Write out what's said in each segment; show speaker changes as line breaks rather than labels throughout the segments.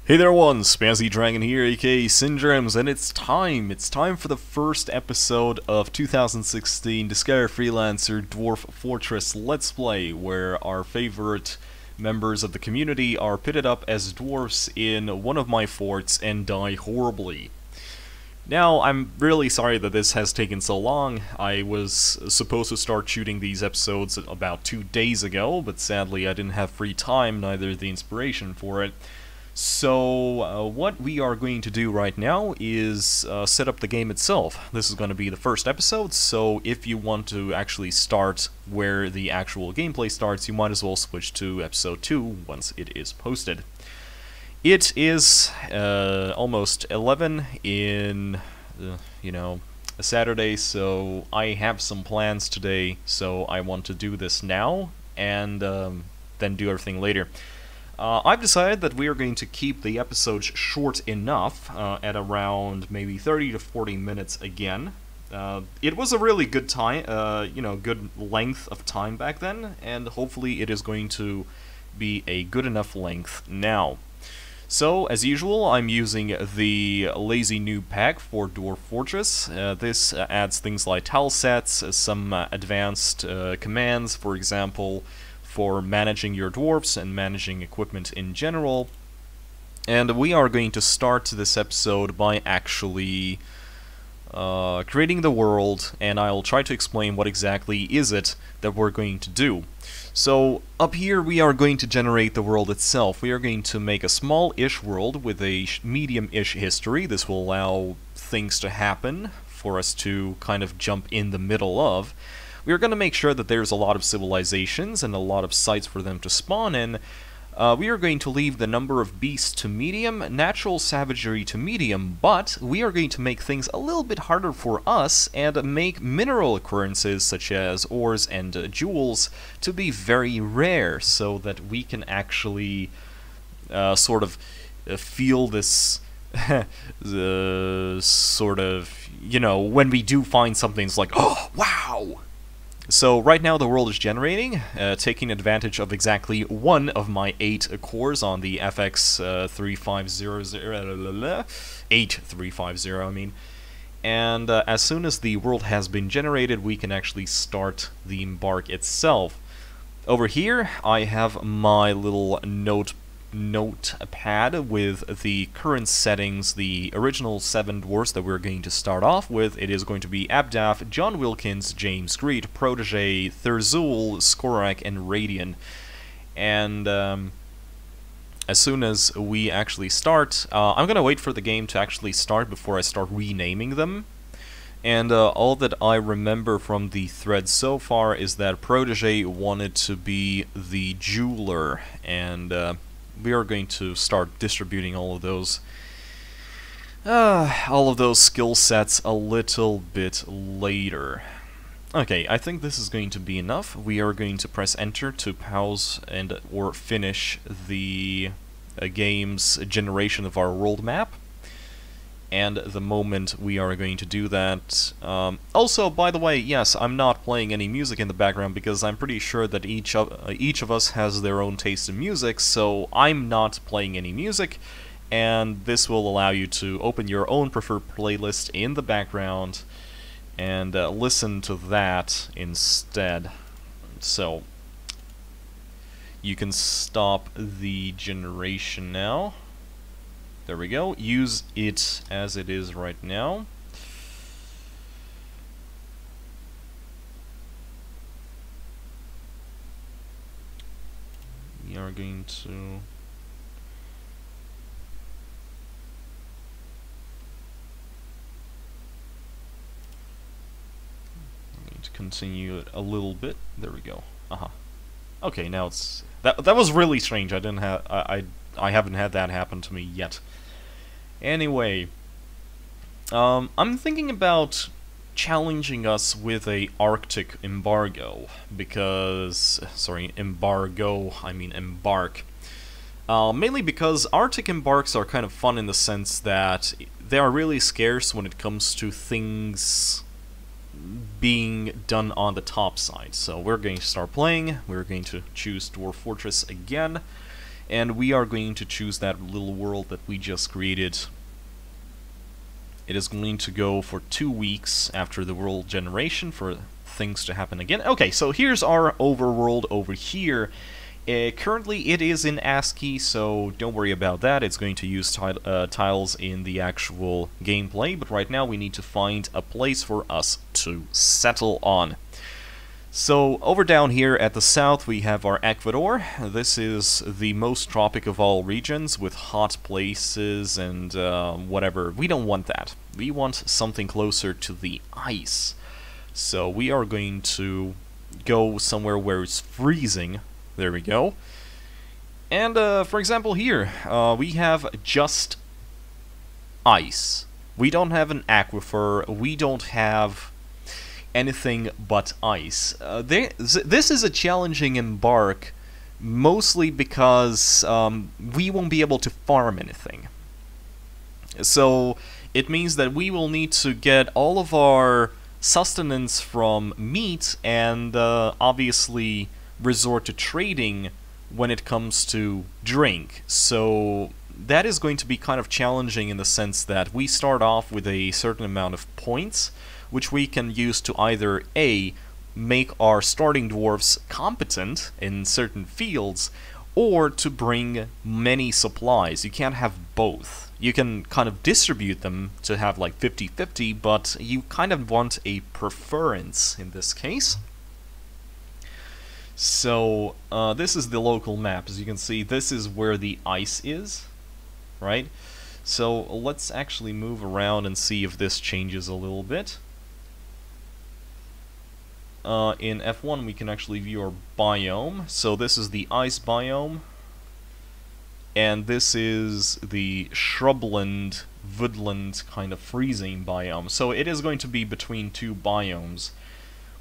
Hey there everyone, Spazzy Dragon here, aka Syndromes, and it's time for the first episode of 2016 Discover Freelancer Dwarf Fortress Let's Play, where our favorite members of the community are pitted up as dwarfs in one of my forts and die horribly. Now, I'm really sorry that this has taken so long. I was supposed to start shooting these episodes about 2 days ago, but sadly I didn't have free time, neither the inspiration for it. So, what we are going to do right now is set up the game itself. This is going to be the first episode, so if you want to actually start where the actual gameplay starts, you might as well switch to episode 2 once it is posted. It is almost 11 in, a Saturday, so I have some plans today, so I want to do this now, and then do everything later. I've decided that we are going to keep the episodes short enough, at around maybe 30 to 40 minutes again. It was a really good time, good length of time back then, and hopefully it is going to be a good enough length now. So, as usual, I'm using the Lazy Noob pack for Dwarf Fortress. This adds things like tile sets, some advanced commands, for example, for managing your dwarfs and managing equipment in general. And we are going to start this episode by actually creating the world, and I'll try to explain what exactly is it that we're going to do. So up here we are going to generate the world itself. We are going to make a small-ish world with a medium-ish history. This will allow things to happen for us to kind of jump in the middle of. We are going to make sure that there's a lot of civilizations and a lot of sites for them to spawn in. We are going to leave the number of beasts to medium, natural savagery to medium, but we are going to make things a little bit harder for us and make mineral occurrences such as ores and jewels to be very rare, so that we can actually sort of feel this sort of, when we do find something, it's like, oh, wow! So right now the world is generating, taking advantage of exactly one of my 8 cores on the FX 8350, I mean. And as soon as the world has been generated, we can actually start the embark itself. Over here, I have my little notepad with the current settings, the original 7 dwarfs that we're going to start off with. It is going to be Abdaf, John Wilkins, James Greed, Protege, Thurzul, Skorak, and Radian. And as soon as we actually start, I'm gonna wait for the game to actually start before I start renaming them. And all that I remember from the thread so far is that Protege wanted to be the jeweler, and we are going to start distributing all of those skill sets a little bit later. Okay, I think this is going to be enough. We are going to press enter to pause and or finish the game's generation of our world map. And the moment we are going to do that... also, by the way, yes, I'm not playing any music in the background because I'm pretty sure that each of us has their own taste in music, so I'm not playing any music, and this will allow you to open your own preferred playlist in the background and listen to that instead. So, you can stop the generation now. There we go. Use it as it is right now. We are going to... I'm going to continue it a little bit. There we go. Okay, now it's... That was really strange. I didn't have... I haven't had that happen to me yet. Anyway, I'm thinking about challenging us with a Arctic embargo, because... Sorry, embargo, I mean embark. Mainly because Arctic embarks are kind of fun in the sense that they are really scarce when it comes to things being done on the top side. So we're going to start playing, we're going to choose Dwarf Fortress again, and we are going to choose that little world that we just created. It is going to go for 2 weeks after the world generation for things to happen again. Okay, so here's our overworld over here. Currently it is in ASCII, so don't worry about that. It's going to use tiles in the actual gameplay, but right now we need to find a place for us to settle on. So over down here at the south we have our Ecuador. This is the most tropic of all regions with hot places and whatever. We don't want that. We want something closer to the ice. So we are going to go somewhere where it's freezing. There we go. And for example here, we have just ice. We don't have an aquifer, we don't have anything but ice. This is a challenging embark, mostly because we won't be able to farm anything. So it means that we will need to get all of our sustenance from meat and obviously resort to trading when it comes to drink. So that is going to be kind of challenging in the sense that we start off with a certain amount of points, which we can use to either A, make our starting dwarves competent in certain fields, or to bring many supplies. You can't have both. You can kind of distribute them to have like 50-50, but you kind of want a preference in this case. So this is the local map. As you can see, this is where the ice is, right? So let's actually move around and see if this changes a little bit. In F1 we can actually view our biome. So this is the ice biome, and this is the shrubland, woodland kind of freezing biome. So it is going to be between two biomes,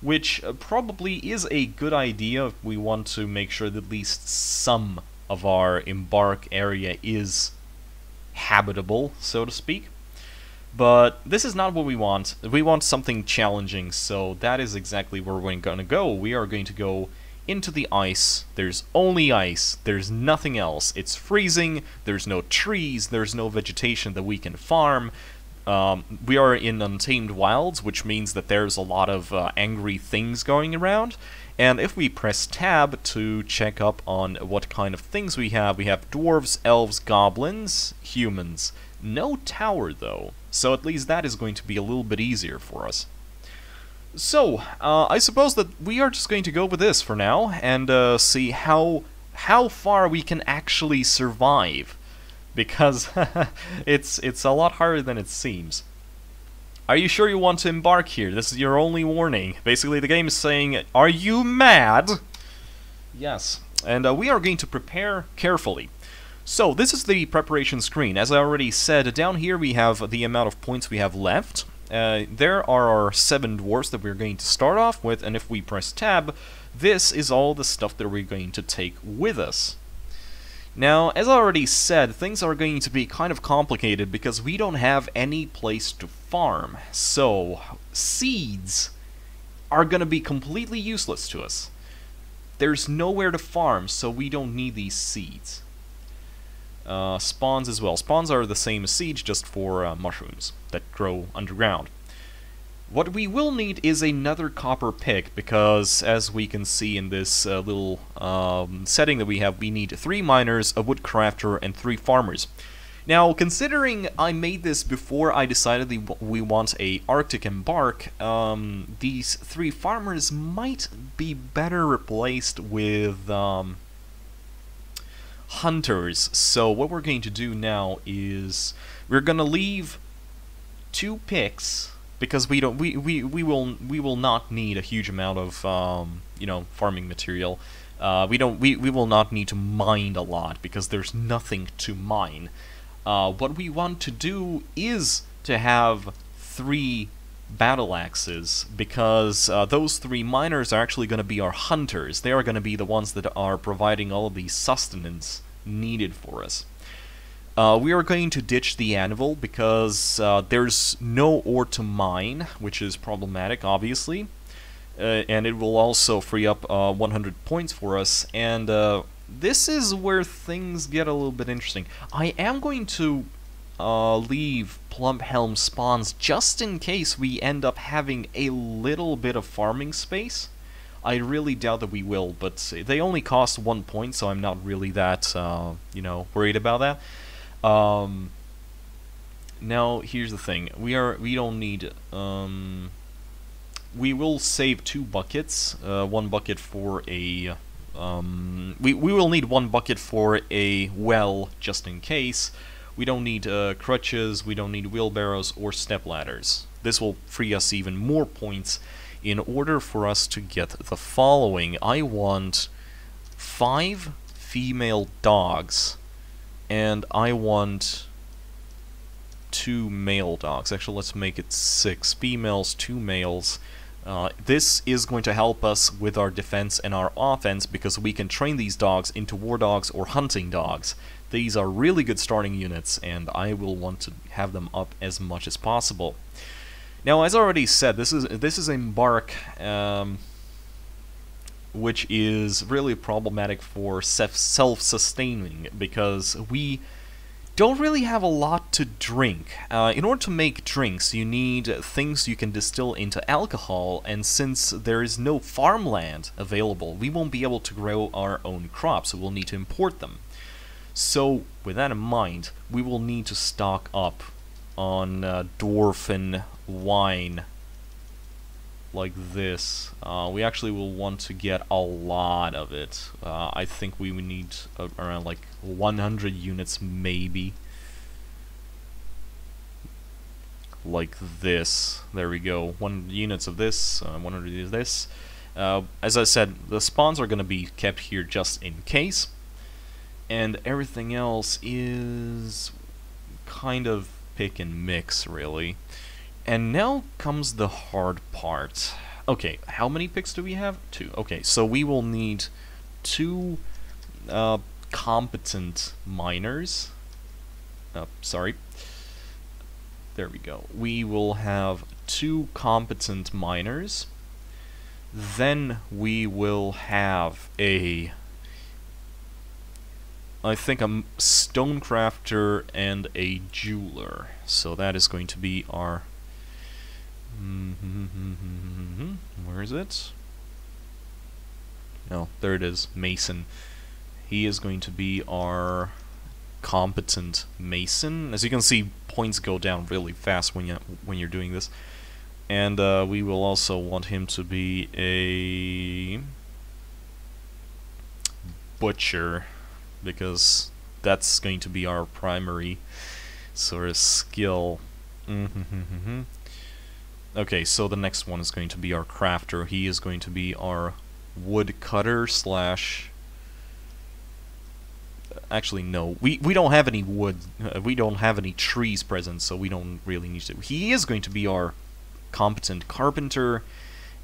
which probably is a good idea if we want to make sure that at least some of our embark area is habitable, so to speak. But this is not what we want. We want something challenging, so that is exactly where we're going to go. We are going to go into the ice. There's only ice. There's nothing else. It's freezing. There's no trees. There's no vegetation that we can farm. We are in Untamed Wilds, which means that there's a lot of angry things going around. And if we press tab to check up on what kind of things we have dwarves, elves, goblins, humans. No tower, though, so at least that is going to be a little bit easier for us. So, I suppose that we are just going to go with this for now, and see how far we can actually survive, because it's a lot harder than it seems. Are you sure you want to embark here? This is your only warning. Basically, the game is saying, are you mad? Yes, and we are going to prepare carefully. So, this is the preparation screen. As I already said, down here we have the amount of points we have left. There are our 7 dwarfs that we're going to start off with, and if we press tab, this is all the stuff that we're going to take with us. Now, as I already said, things are going to be kind of complicated because we don't have any place to farm. So, seeds are going to be completely useless to us. There's nowhere to farm, so we don't need these seeds. Spawns as well. Spawns are the same as seeds, just for mushrooms that grow underground. What we will need is another copper pick, because as we can see in this little setting that we have, we need 3 miners, a woodcrafter, and 3 farmers. Now, considering I made this before I decided we want a Arctic embark, these 3 farmers might be better replaced with hunters. So what we're going to do now is we're going to leave 2 picks, because we will not need a huge amount of you know, farming material. We will not need to mine a lot because there's nothing to mine. What we want to do is to have 3 battle axes, because those 3 miners are actually going to be our hunters. They are going to be the ones that are providing all of the sustenance needed for us. We are going to ditch the anvil because there's no ore to mine, which is problematic, obviously. And it will also free up 100 points for us, and this is where things get a little bit interesting. I am going to leave Plumphelm spawns just in case we end up having a little bit of farming space. I really doubt that we will, but they only cost 1 point, so I'm not really that, you know, worried about that. Now, here's the thing. We don't need, we will save 2 buckets. 1 bucket for a, we will need 1 bucket for a well, just in case. We don't need crutches, we don't need wheelbarrows or step ladders. This will free us even more points. In order for us to get the following, I want 5 female dogs, and I want 2 male dogs. Actually, let's make it 6 females, 2 males. This is going to help us with our defense and our offense because we can train these dogs into war dogs or hunting dogs. These are really good starting units, and I will want to have them up as much as possible. Now, as I already said, this is a bark, which is really problematic for self-sustaining because we don't really have a lot to drink. In order to make drinks, you need things you can distill into alcohol, and since there is no farmland available, we won't be able to grow our own crops, so we'll need to import them. So, with that in mind, we will need to stock up on dwarfen wine like this. We actually will want to get a lot of it. I think we would need around like 100 units maybe. Like this. There we go. 100 units of this, 100 of this. As I said, the spawns are going to be kept here just in case. And everything else is kind of pick and mix, really. And now comes the hard part. Okay, how many picks do we have? 2. Okay, so we will need 2 competent miners. Sorry. There we go. We will have 2 competent miners. Then we will have I think a stonecrafter and a jeweler. So that is going to be our... Where is it? Oh, there it is. Mason. He is going to be our competent mason. As you can see, points go down really fast when you're doing this. And we will also want him to be a butcher, because that's going to be our primary sort of skill. Okay, so the next one is going to be our crafter. He is going to be our woodcutter slash... Actually, no. We don't have any wood. We don't have any trees present, so we don't really need to. He is going to be our competent carpenter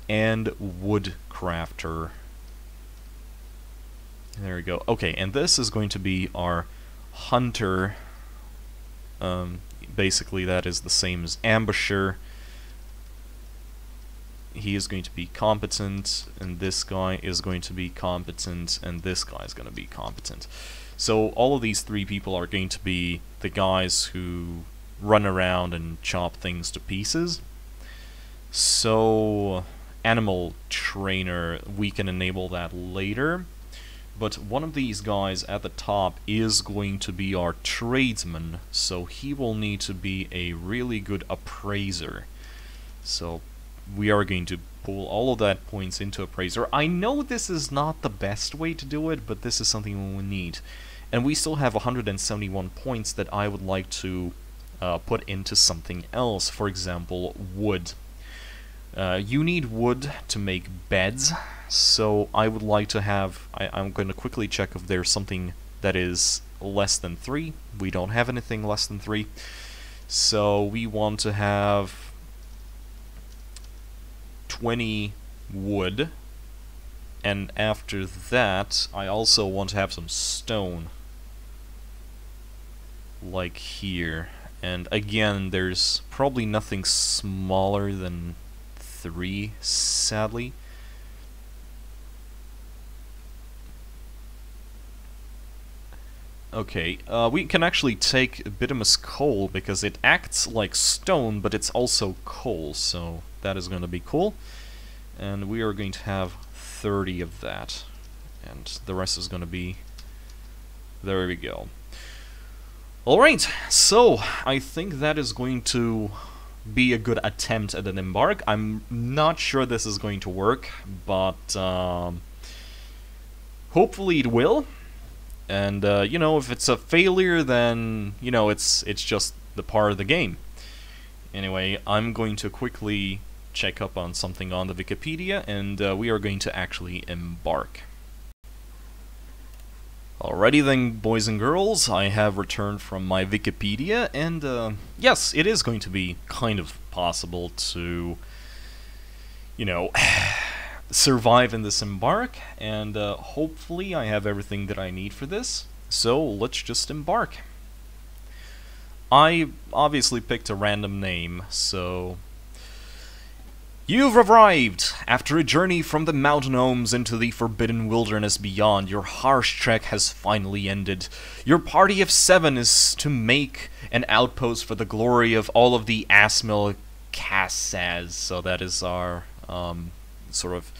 and woodcrafter. There we go. Okay, and this is going to be our hunter. Basically, that is the same as ambusher. He is going to be competent, and this guy is going to be competent, and this guy is going to be competent. So all of these 3 people are going to be the guys who run around and chop things to pieces. So animal trainer, we can enable that later. But one of these guys at the top is going to be our tradesman, so he will need to be a really good appraiser. So we are going to pull all of that points into appraiser. I know this is not the best way to do it, but this is something we need. And we still have 171 points that I would like to put into something else. For example, wood. You need wood to make beds, so I would like to have... I'm going to quickly check if there's something that is less than 3. We don't have anything less than 3. So we want to have 20 wood, and after that I also want to have some stone, like here. And again, there's probably nothing smaller than 3, sadly. Okay, we can actually take bituminous coal because it acts like stone, but it's also coal, so that is going to be cool. And we are going to have 30 of that, and the rest is going to be... There we go. Alright, so I think that is going to be a good attempt at an embark. I'm not sure this is going to work, but hopefully it will. And, you know, if it's a failure, then, you know, it's just the part of the game. Anyway, I'm going to quickly check up on something on the Wikipedia, and we are going to actually embark. Alrighty then, boys and girls, I have returned from my Wikipedia, and, yes, it is going to be kind of possible to, you know... survive in this embark, and hopefully I have everything that I need for this, so let's just embark. I obviously picked a random name, so... You've arrived! After a journey from the mountain homes into the forbidden wilderness beyond, your harsh trek has finally ended. Your party of 7 is to make an outpost for the glory of all of the Asmil Cassaz, so that is our, sort of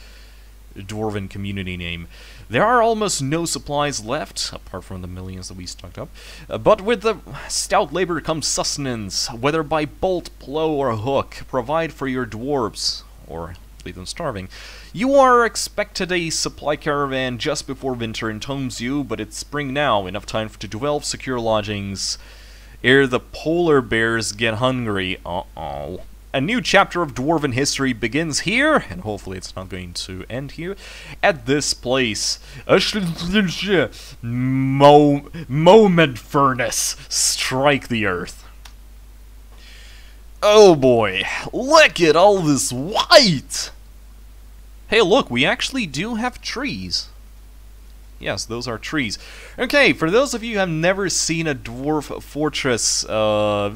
dwarven community name. There are almost no supplies left, apart from the millions that we stocked up, but with the stout labor comes sustenance, whether by bolt, plow, or hook. Provide for your dwarves, or leave them starving. You are expected a supply caravan just before winter entombs you, but it's spring now, enough time to develop secure lodgings, ere the polar bears get hungry. Uh-oh. A new chapter of Dwarven history begins here, and hopefully it's not going to end here, at this place. Moment furnace, strike the earth. Oh boy, look at all this white! Hey look, we actually do have trees. Yes, those are trees. Okay, for those of you who have never seen a Dwarf Fortress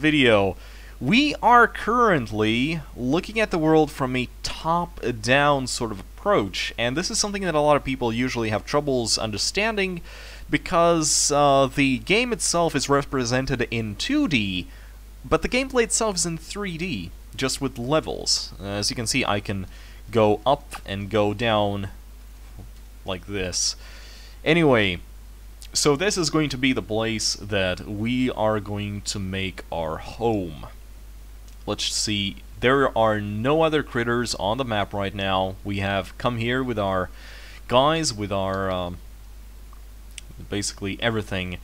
video, we are currently looking at the world from a top-down sort of approach, and this is something that a lot of people usually have troubles understanding because the game itself is represented in 2D, but the gameplay itself is in 3D, just with levels. As you can see, I can go up and go down like this. Anyway, so this is going to be the place that we are going to make our home. Let's see, there are no other critters on the map right now. We have come here with our guys, with our basically everything.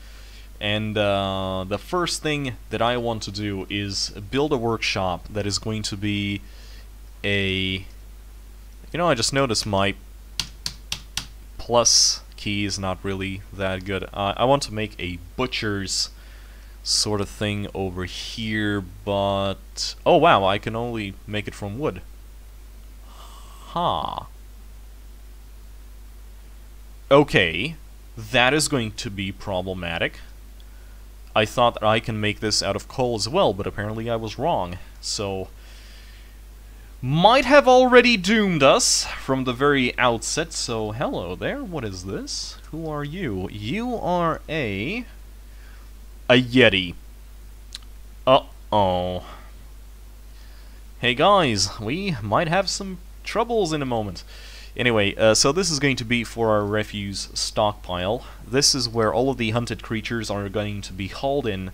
And the first thing that I want to do is build a workshop that is going to be a... You know, I just noticed my plus key is not really that good. I want to make a butcher's sort of thing over here, but... Oh wow, I can only make it from wood. Huh. Okay, that is going to be problematic. I thought that I can make this out of coal as well, but apparently I was wrong. So... might have already doomed us from the very outset, so hello there, what is this? Who are you? You are a Yeti. Uh-oh. Hey guys, we might have some troubles in a moment. Anyway, so this is going to be for our refuse stockpile. This is where all of the hunted creatures are going to be hauled in.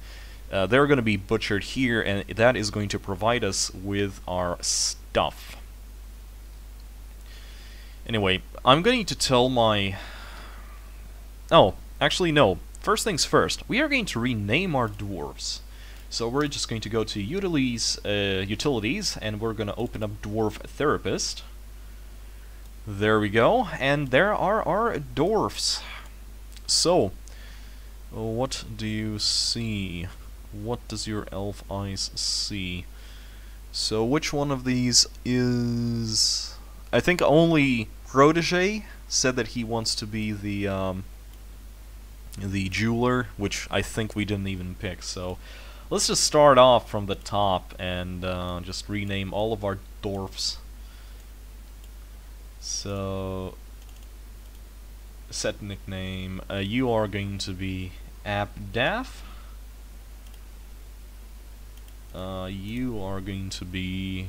They're going to be butchered here, and that is going to provide us with our stuff. Anyway, I'm going to tell my... Oh, actually no. First things first, we are going to rename our dwarves. So we're just going to go to utilities, and we're going to open up Dwarf Therapist. There we go, and there are our dwarfs. So, what do you see? What does your elf eyes see? So which one of these is... I think only Protege said that he wants to be the jeweler, which I think we didn't even pick. So let's just start off from the top and just rename all of our dwarfs. So set nickname. You are going to be Abdaf. You are going to be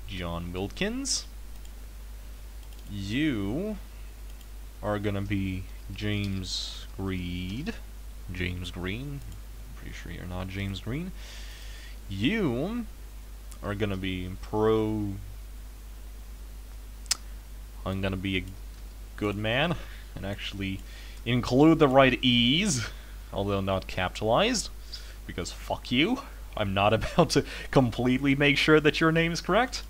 John Wilkins. You are gonna be James Green. James Green. Pretty sure you're not James Green. You are gonna be I'm gonna be a good man and actually include the right E's, although not capitalized, because fuck you. I'm not about to completely make sure that your name is correct.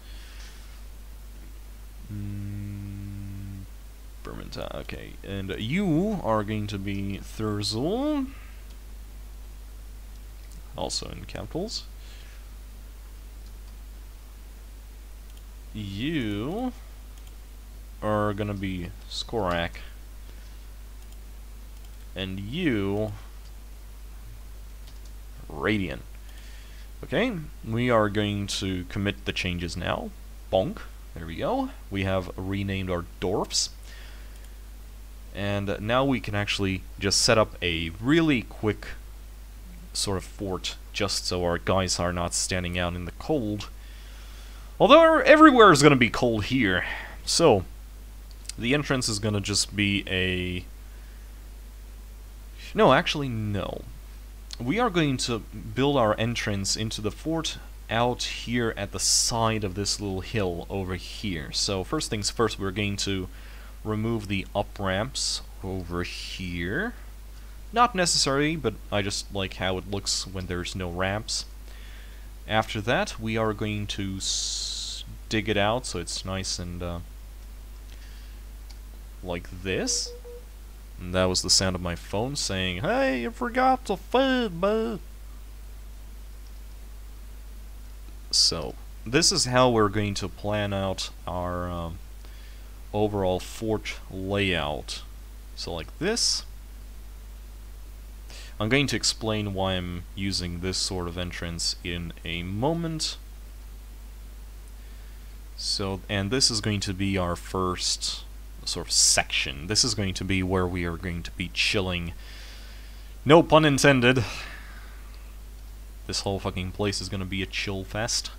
Bermanta, okay. And you are going to be Thurzel, also in capitals. You are gonna be Skorak, and you Radiant. Okay, we are going to commit the changes now. Bonk. There we go. We have renamed our dwarfs. And now we can actually just set up a really quick sort of fort, just so our guys are not standing out in the cold. Although everywhere is going to be cold here. So, the entrance is going to just be a... No, actually, no. We are going to build our entrance into the fort out here at the side of this little hill over here. So first things first, we're going to remove the up-ramps over here. Not necessary, but I just like how it looks when there's no ramps. After that, we are going to dig it out so it's nice and like this. And that was the sound of my phone saying, "Hey, you forgot to feed me." So, this is how we're going to plan out our overall fort layout. So like this. I'm going to explain why I'm using this sort of entrance in a moment. So, and this is going to be our first sort of section. This is going to be where we are going to be chilling. No pun intended. This whole fucking place is going to be a chill fest.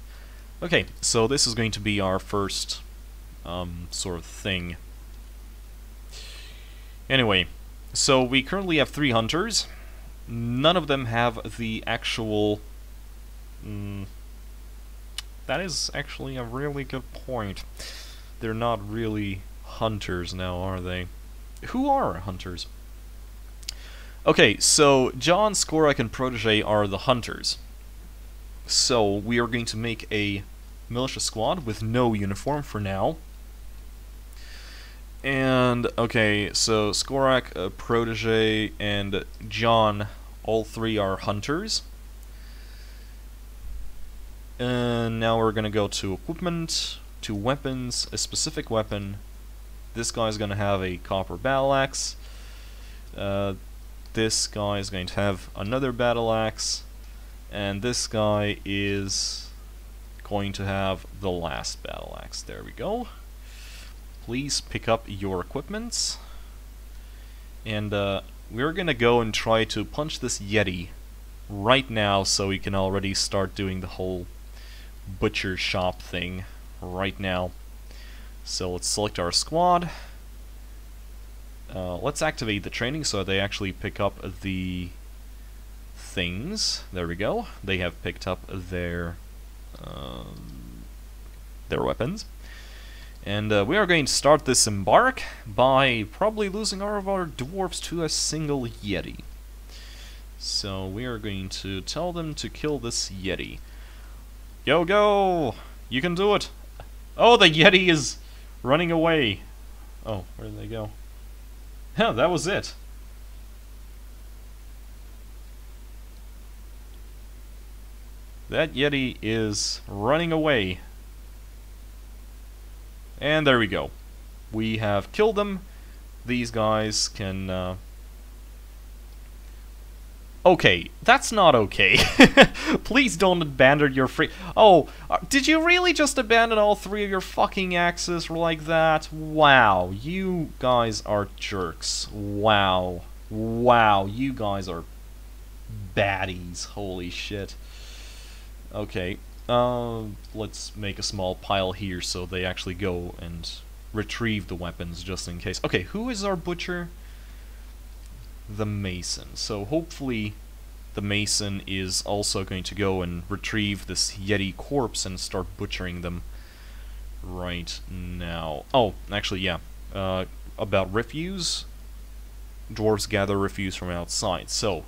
Okay, so this is going to be our first sort of thing. Anyway, so we currently have 3 hunters. None of them have the actual... that is actually a really good point. They're not really hunters now, are they? Who are hunters? Okay, so John, Skorak, and Protege are the hunters. So we are going to make a militia squad with no uniform for now. And, okay, so Skorak, Protege, and John, all 3 are hunters. And now we're going to go to equipment, to weapons, a specific weapon. This guy's going to have a copper battle axe. This guy is going to have another battle axe. And this guy is going to have the last battle axe. There we go. Please pick up your equipments. And we're going to go and try to punch this Yeti right now so we can already start doing the whole butcher shop thing right now. So let's select our squad. Let's activate the training so they actually pick up the things. There we go. They have picked up their weapons. And we are going to start this embark by probably losing all of our dwarves to a single Yeti. So we are going to tell them to kill this Yeti. Yo, go! You can do it! Oh, the Yeti is running away. Oh, where did they go? Yeah, that was it. That Yeti is running away. And there we go. We have killed them. These guys can Okay, that's not okay. Please don't abandon your free... Oh, did you really just abandon all 3 of your fucking axes like that? Wow, you guys are jerks. Wow. Wow, you guys are baddies. Holy shit. Okay, let's make a small pile here so they actually go and retrieve the weapons just in case. Okay, who is our butcher? The mason. So hopefully the mason is also going to go and retrieve this Yeti corpse and start butchering them right now. Oh, actually, yeah. About refuse. Dwarves gather refuse from outside. So,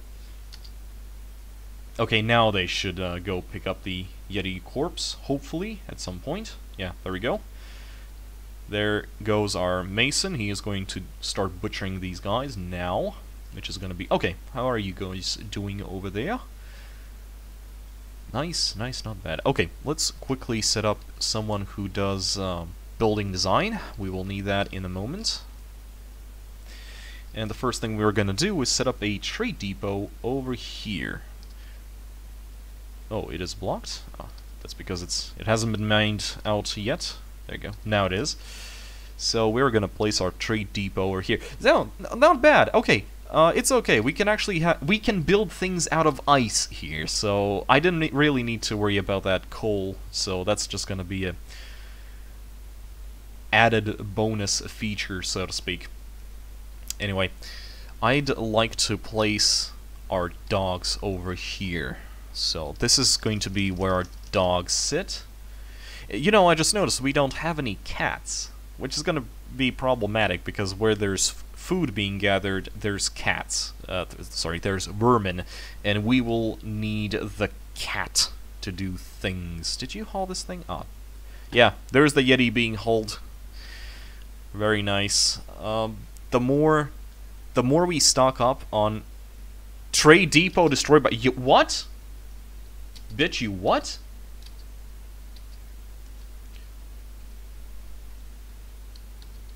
okay, now they should go pick up the Yeti corpse, hopefully, at some point. Yeah, there we go. There goes our mason. He is going to start butchering these guys now. Which is going to be... Okay, how are you guys doing over there? Nice, nice, not bad. Okay, let's quickly set up someone who does building design. We will need that in a moment. And the first thing we're going to do is set up a trade depot over here. Oh, it is blocked? Oh, that's because it hasn't been mined out yet. There you go. Now it is. So we're going to place our trade depot over here. No, not bad. Okay. It's okay. We can actually we can build things out of ice here, so I didn't really need to worry about that coal. So that's just gonna be a added bonus feature, so to speak. Anyway, I'd like to place our dogs over here. So this is going to be where our dogs sit. You know, I just noticed we don't have any cats, which is gonna be problematic because where there's food being gathered, there's cats. Sorry, there's vermin, and we will need the cat to do things. Did you haul this thing? Oh, yeah, there's the Yeti being hauled. Very nice. The more we stock up on trade depot destroyed by what? Bitch, you what?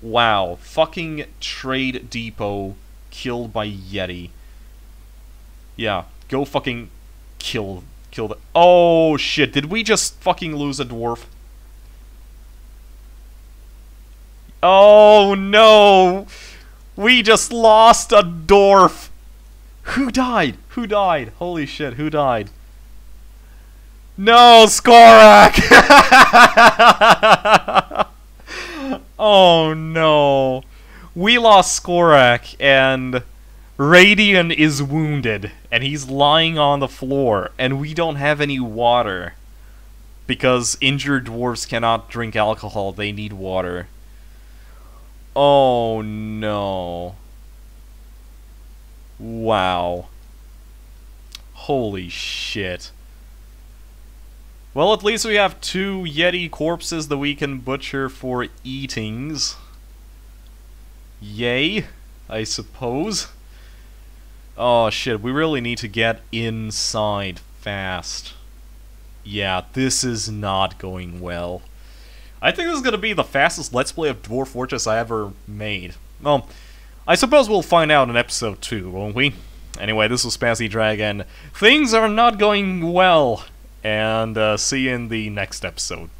Wow, fucking trade depot killed by Yeti. Yeah, go fucking kill the... Oh shit, did we just fucking lose a dwarf? Oh no! We just lost a dwarf! Who died? Who died? Holy shit, who died? No, Skorak! Oh no. We lost Skorak, and Radian is wounded, and he's lying on the floor, and we don't have any water. Because injured dwarves cannot drink alcohol, they need water. Oh no. Wow. Holy shit. Well, at least we have 2 Yeti corpses that we can butcher for eatings. Yay, I suppose. Oh shit, we really need to get inside fast. Yeah, this is not going well. I think this is gonna be the fastest Let's Play of Dwarf Fortress I ever made. Well, I suppose we'll find out in episode 2, won't we? Anyway, this was Spazzy Dragon. Things are not going well. And see you in the next episode.